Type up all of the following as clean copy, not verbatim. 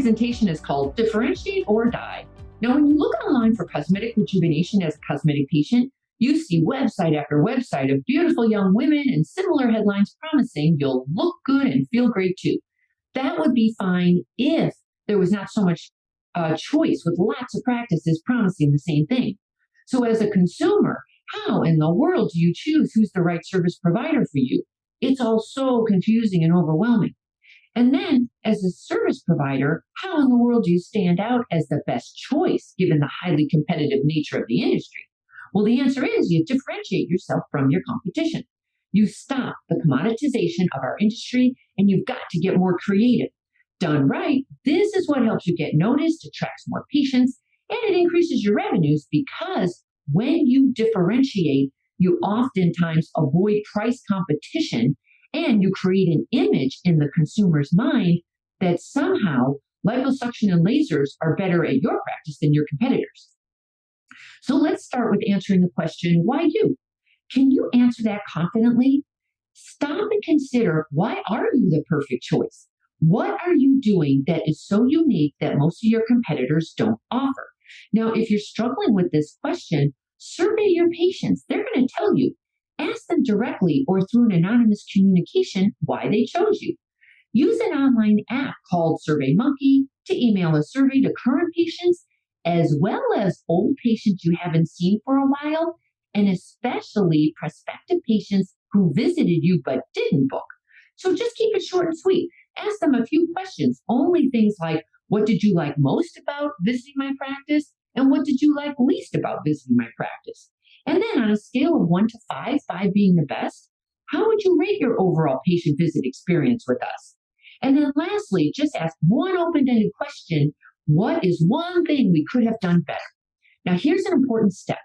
presentation is called Differentiate or Die. Now, when you look online for cosmetic rejuvenation as a cosmetic patient, you see website after website of beautiful young women and similar headlines promising you'll look good and feel great too. That would be fine if there was not so much choice with lots of practices promising the same thing. So as a consumer, how in the world do you choose who's the right service provider for you? It's all so confusing and overwhelming. And then, as a service provider, how in the world do you stand out as the best choice given the highly competitive nature of the industry? Well, the answer is you differentiate yourself from your competition. You stop the commoditization of our industry, and you've got to get more creative. Done right, this is what helps you get noticed, attracts more patients, and it increases your revenues because when you differentiate, you oftentimes avoid price competition and you create an image in the consumer's mind that somehow liposuction and lasers are better at your practice than your competitors. So let's start with answering the question, why you? Can you answer that confidently? Stop and consider, why are you the perfect choice? What are you doing that is so unique that most of your competitors don't offer? Now, if you're struggling with this question, survey your patients. They're going to tell you. Ask them directly or through an anonymous communication why they chose you. Use an online app called SurveyMonkey to email a survey to current patients as well as old patients you haven't seen for a while, and especially prospective patients who visited you but didn't book. So just keep it short and sweet. Ask them a few questions, only things like, what did you like most about visiting my practice? And what did you like least about visiting my practice? And then on a scale of 1 to 5, 5 being the best, how would you rate your overall patient visit experience with us? And then lastly, just ask one open-ended question, what is one thing we could have done better? Now here's an important step.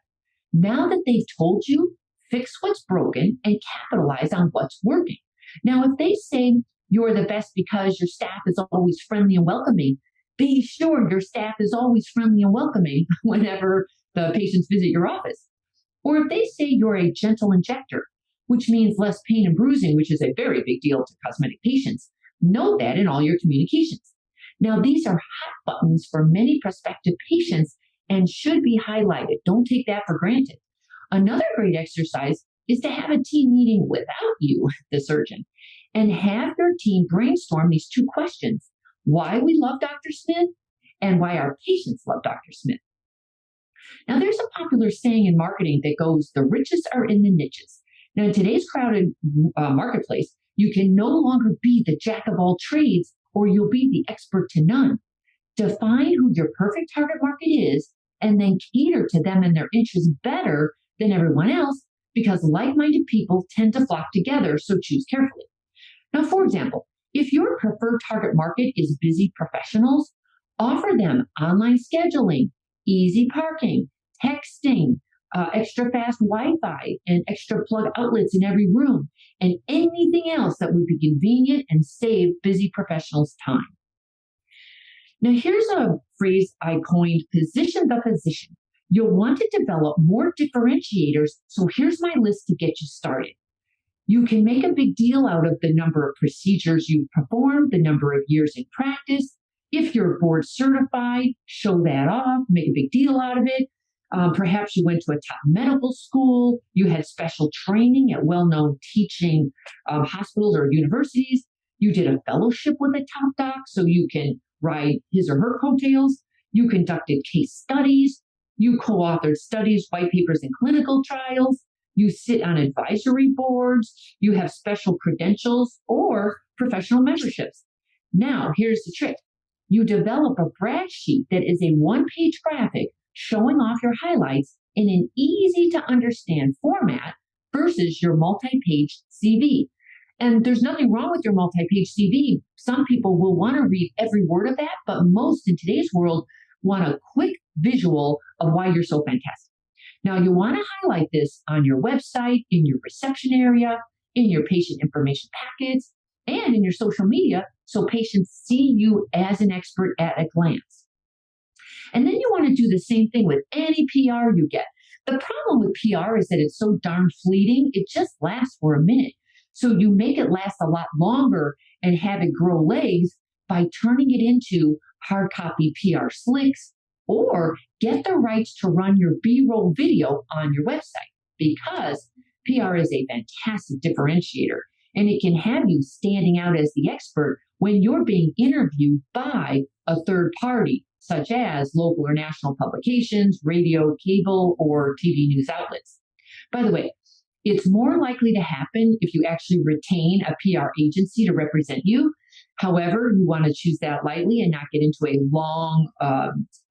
Now that they've told you, fix what's broken and capitalize on what's working. Now if they say you're the best because your staff is always friendly and welcoming, be sure your staff is always friendly and welcoming whenever the patients visit your office. Or if they say you're a gentle injector, which means less pain and bruising, which is a very big deal to cosmetic patients, note that in all your communications. Now, these are hot buttons for many prospective patients and should be highlighted. Don't take that for granted. Another great exercise is to have a team meeting without you, the surgeon, and have your team brainstorm these two questions: why we love Dr. Smith and why our patients love Dr. Smith. Now, there's a popular saying in marketing that goes, the richest are in the niches. Now, in today's crowded marketplace, you can no longer be the jack of all trades or you'll be the expert to none. Define who your perfect target market is and then cater to them and their interests better than everyone else because like-minded people tend to flock together, so choose carefully. Now, for example, if your preferred target market is busy professionals, offer them online scheduling, easy parking, texting, extra fast Wi-Fi, and extra plug outlets in every room, and anything else that would be convenient and save busy professionals time. Now, here's a phrase I coined, position the physician. You'll want to develop more differentiators, so here's my list to get you started. You can make a big deal out of the number of procedures you've performed, the number of years in practice. If you're board certified, show that off, make a big deal out of it. Perhaps you went to a top medical school, you had special training at well-known teaching hospitals or universities, you did a fellowship with a top doc so you can ride his or her coattails, you conducted case studies, you co-authored studies, white papers, and clinical trials, you sit on advisory boards, you have special credentials or professional memberships. Now, here's the trick. You develop a brag sheet that is a one-page graphic showing off your highlights in an easy-to-understand format versus your multi-page CV. And there's nothing wrong with your multi-page CV. Some people will want to read every word of that, but most in today's world want a quick visual of why you're so fantastic. Now, you want to highlight this on your website, in your reception area, in your patient information packets, and in your social media so patients see you as an expert at a glance. And then you want to do the same thing with any PR you get. The problem with PR is that it's so darn fleeting, it just lasts for a minute. So you make it last a lot longer and have it grow legs by turning it into hard copy PR slicks, or get the rights to run your B-roll video on your website, because PR is a fantastic differentiator, and it can have you standing out as the expert when you're being interviewed by a third party, such as local or national publications, radio, cable, or TV news outlets. By the way, it's more likely to happen if you actually retain a PR agency to represent you. However, you want to choose that lightly and not get into a long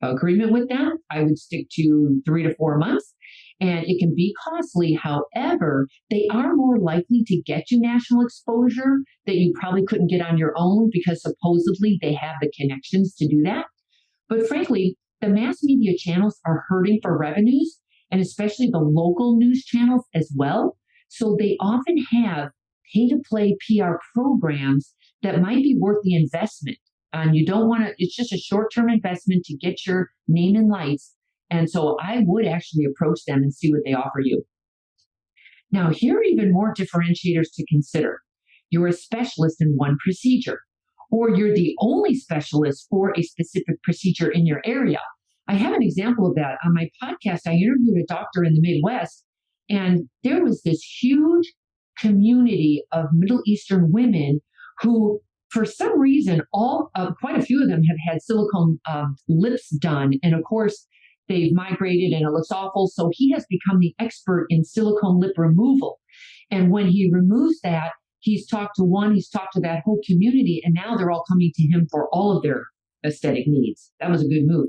agreement with them. I would stick to 3 to 4 months, and it can be costly. However, they are more likely to get you national exposure that you probably couldn't get on your own, because supposedly they have the connections to do that. But frankly, the mass media channels are hurting for revenues, and especially the local news channels as well. So they often have pay-to-play PR programs that might be worth the investment. And you don't want to, it's just a short-term investment to get your name in lights. And so I would actually approach them and see what they offer you. Now, here are even more differentiators to consider. You're a specialist in one procedure, or you're the only specialist for a specific procedure in your area. I have an example of that. On my podcast, I interviewed a doctor in the Midwest, and there was this huge community of Middle Eastern women who, for some reason, quite a few of them have had silicone lips done. And of course, they've migrated and it looks awful. So he has become the expert in silicone lip removal. And when he removes that, he's talked to that whole community, and now they're all coming to him for all of their aesthetic needs. That was a good move.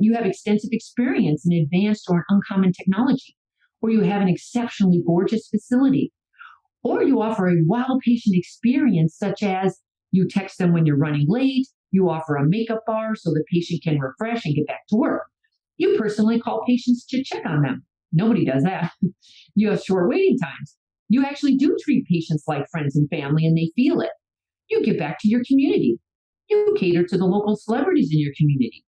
You have extensive experience in advanced or uncommon technology, or you have an exceptionally gorgeous facility, or you offer a wow patient experience, such as you text them when you're running late, you offer a makeup bar so the patient can refresh and get back to work. You personally call patients to check on them. Nobody does that. You have short waiting times. You actually do treat patients like friends and family, and they feel it. You give back to your community. You cater to the local celebrities in your community.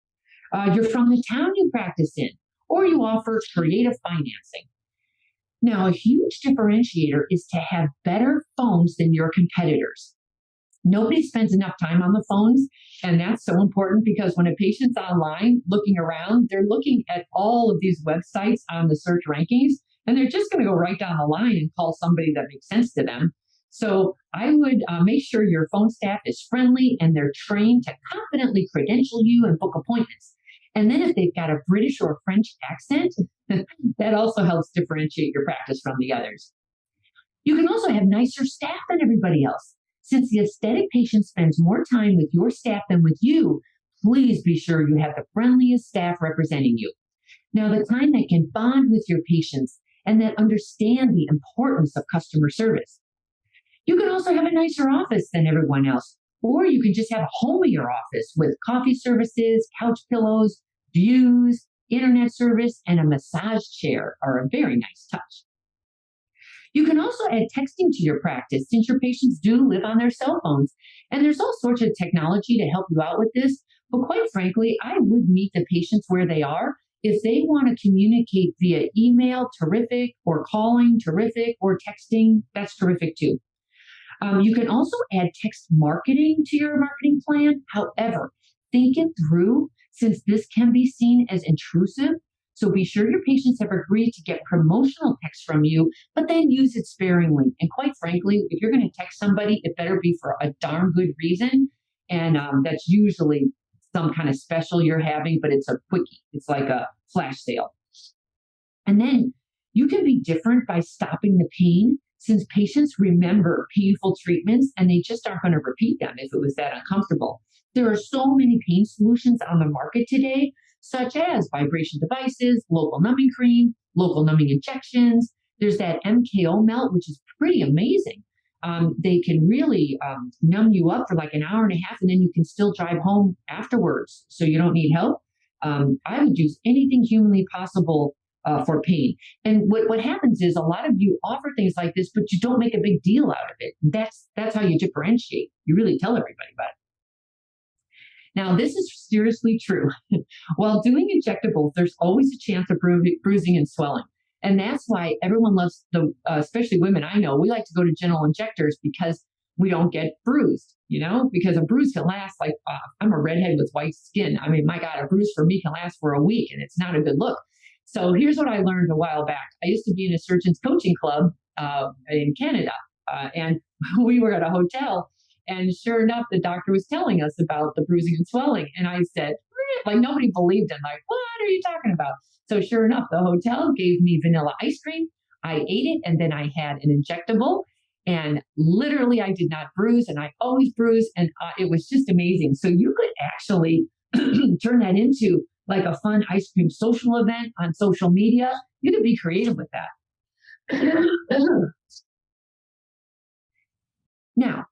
You're from the town you practice in, or you offer creative financing. Now, a huge differentiator is to have better phones than your competitors. Nobody spends enough time on the phones, and that's so important, because when a patient's online looking around, they're looking at all of these websites on the search rankings, and they're just going to go right down the line and call somebody that makes sense to them. So I would make sure your phone staff is friendly and they're trained to confidently credential you and book appointments. And then if they've got a British or French accent, that also helps differentiate your practice from the others. You can also have nicer staff than everybody else. Since the aesthetic patient spends more time with your staff than with you, please be sure you have the friendliest staff representing you. Now, the kind that can bond with your patients and that understand the importance of customer service. You can also have a nicer office than everyone else, or you can just have a homier office with coffee services, couch pillows, views, internet service, and a massage chair are a very nice touch. You can also add texting to your practice, since your patients do live on their cell phones. And there's all sorts of technology to help you out with this. But quite frankly, I would meet the patients where they are. If they want to communicate via email, terrific, or calling, terrific, or texting, that's terrific too. You can also add text marketing to your marketing plan. However, think it through, since this can be seen as intrusive. So be sure your patients have agreed to get promotional text from you, but then use it sparingly. And quite frankly, if you're going to text somebody, it better be for a darn good reason. And that's usually some kind of special you're having, but it's a quickie. It's like a flash sale. And then you can be different by stopping the pain, since patients remember painful treatments and they just aren't going to repeat them if it was that uncomfortable. There are so many pain solutions on the market today, such as vibration devices, local numbing cream, local numbing injections. There's that MKO melt, which is pretty amazing. They can really numb you up for like an hour and a half, and then you can still drive home afterwards, so you don't need help. I would use anything humanly possible for pain. And what happens is a lot of you offer things like this, but you don't make a big deal out of it. That's how you differentiate. You really tell everybody about it. Now, this is seriously true. While doing injectables, there's always a chance of bruising and swelling. And that's why everyone loves especially women I know, we like to go to general injectors, because we don't get bruised, because a bruise can last like, I'm a redhead with white skin. I mean, my God, a bruise for me can last for a week and it's not a good look. So here's what I learned a while back. I used to be in a surgeon's coaching club in Canada, and we were at a hotel. And sure enough, the doctor was telling us about the bruising and swelling. And I said, like, nobody believed him. Like, what are you talking about? So sure enough, the hotel gave me vanilla ice cream. I ate it, and then I had an injectable. And literally, I did not bruise, and I always bruise. And it was just amazing. So you could actually turn that into like a fun ice cream social event on social media. You could be creative with that. Now,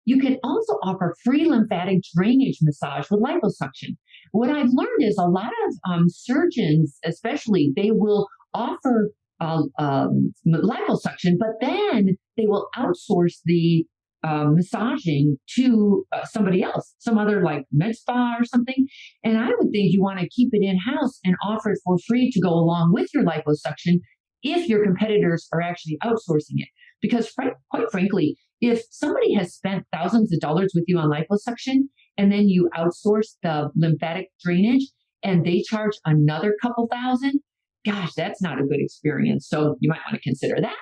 you can also offer free lymphatic drainage massage with liposuction. What I've learned is a lot of surgeons, especially, they will offer liposuction, but then they will outsource the massaging to somebody else, some other like med spa or something. And I would think you want to keep it in-house and offer it for free to go along with your liposuction if your competitors are actually outsourcing it. Because quite frankly, if somebody has spent thousands of dollars with you on liposuction and then you outsource the lymphatic drainage and they charge another couple thousand, gosh, that's not a good experience. So you might want to consider that.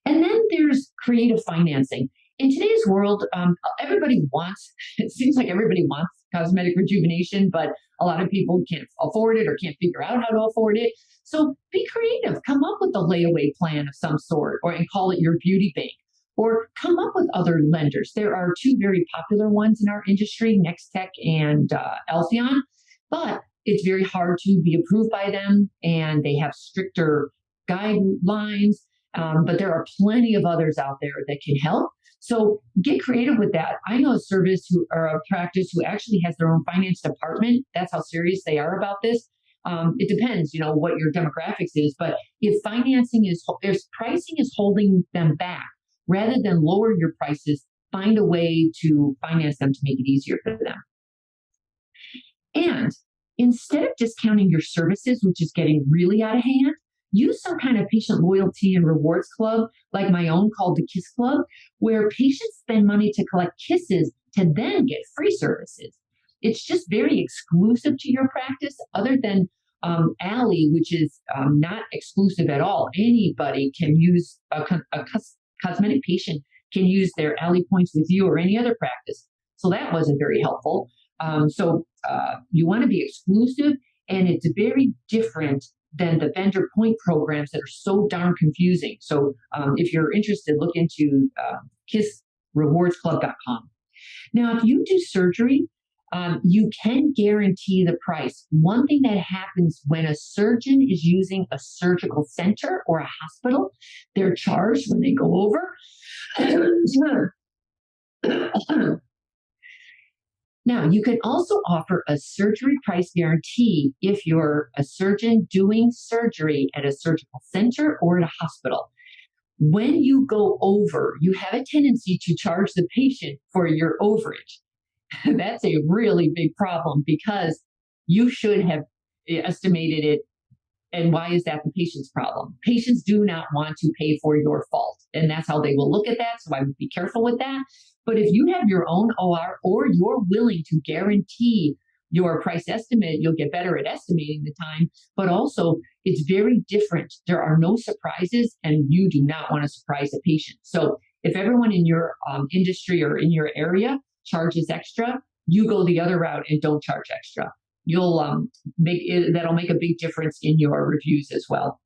And then there's creative financing. In today's world, everybody wants, it seems like everybody wants cosmetic rejuvenation, but a lot of people can't afford it or can't figure out how to afford it. So be creative. Come up with a layaway plan of some sort, and call it your beauty bank, or come up with other lenders. There are two very popular ones in our industry, Nextech and Alphion, but it's very hard to be approved by them, and they have stricter guidelines. But there are plenty of others out there that can help. So get creative with that. I know a a practice who actually has their own finance department. That's how serious they are about this. It depends, what your demographics is. But if pricing is holding them back, rather than lower your prices, find a way to finance them to make it easier for them. And instead of discounting your services, which is getting really out of hand, use some kind of patient loyalty and rewards club, like my own called the KISS Club, where patients spend money to collect kisses to then get free services. It's just very exclusive to your practice, other than Alley, which is not exclusive at all. Anybody can use, a cosmetic patient can use their Alley points with you or any other practice. So that wasn't very helpful. So you want to be exclusive, and it's very different than the vendor point programs that are so darn confusing. So if you're interested, look into kissrewardsclub.com. Now, if you do surgery, you can guarantee the price. One thing that happens when a surgeon is using a surgical center or a hospital, they're charged when they go over. Now, you can also offer a surgery price guarantee if you're a surgeon doing surgery at a surgical center or at a hospital. When you go over, you have a tendency to charge the patient for your overage. That's a really big problem, because you should have estimated it. And why is that the patient's problem? Patients do not want to pay for your fault, and that's how they will look at that. So I would be careful with that. But if you have your own OR, or you're willing to guarantee your price estimate, you'll get better at estimating the time. But also, it's very different. There are no surprises, and you do not want to surprise a patient. So if everyone in your industry or in your area charges extra, you go the other route and don't charge extra. You'll that'll make a big difference in your reviews as well.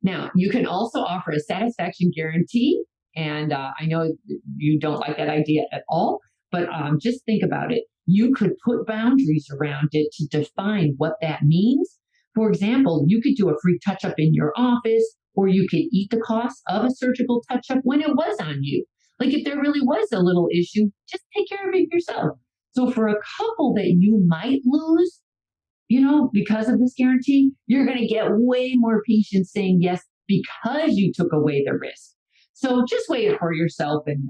Now, you can also offer a satisfaction guarantee. And I know you don't like that idea at all, but just think about it. You could put boundaries around it to define what that means. For example, you could do a free touch-up in your office, or you could eat the cost of a surgical touch-up when it was on you. Like if there really was a little issue, just take care of it yourself. So for a couple that you might lose, because of this guarantee, you're going to get way more patients saying yes because you took away the risk. So just weigh it for yourself, and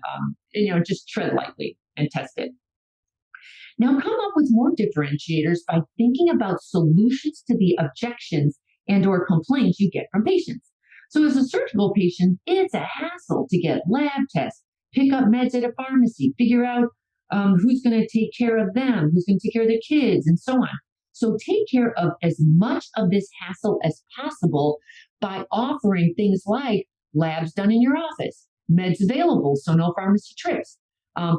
just tread lightly and test it. Now come up with more differentiators by thinking about solutions to the objections and or complaints you get from patients. So as a surgical patient, it's a hassle to get lab tests, pick up meds at a pharmacy, figure out who's going to take care of them, who's going to take care of the kids, and so on. So take care of as much of this hassle as possible by offering things like labs done in your office, meds available, so no pharmacy trips,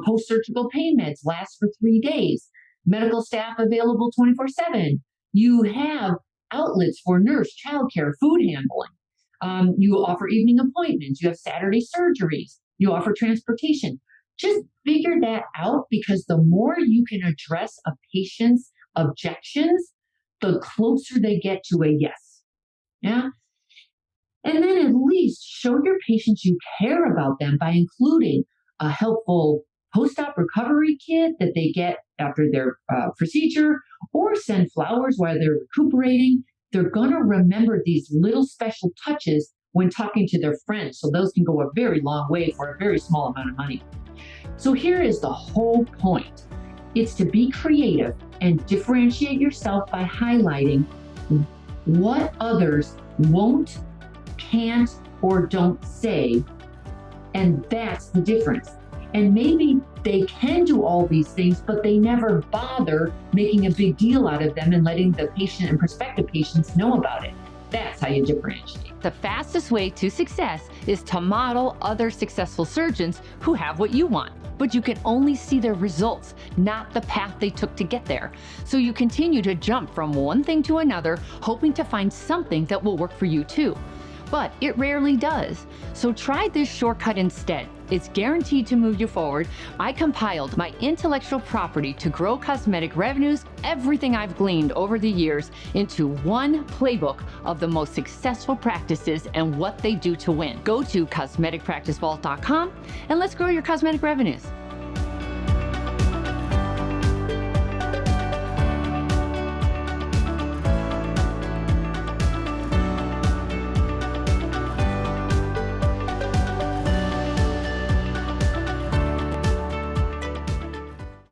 post-surgical pain meds last for 3 days, medical staff available 24/7. You have outlets for nurse, childcare, food handling. You offer evening appointments. You have Saturday surgeries. You offer transportation. Just figure that out, because the more you can address a patient's objections, the closer they get to a yes. Yeah. And then at least show your patients you care about them by including a helpful post-op recovery kit that they get after their procedure, or send flowers while they're recuperating. They're going to remember these little special touches when talking to their friends. So those can go a very long way for a very small amount of money. So here is the whole point. It's to be creative and differentiate yourself by highlighting what others won't, can't, or don't say. And that's the difference. And maybe they can do all these things, but they never bother making a big deal out of them and letting the patient and prospective patients know about it. That's how you differentiate. The fastest way to success is to model other successful surgeons who have what you want, but you can only see their results, not the path they took to get there. So you continue to jump from one thing to another, hoping to find something that will work for you too. But it rarely does. So try this shortcut instead. It's guaranteed to move you forward. I compiled my intellectual property to grow cosmetic revenues, everything I've gleaned over the years, into one playbook of the most successful practices and what they do to win. Go to cosmeticpracticevault.com and let's grow your cosmetic revenues.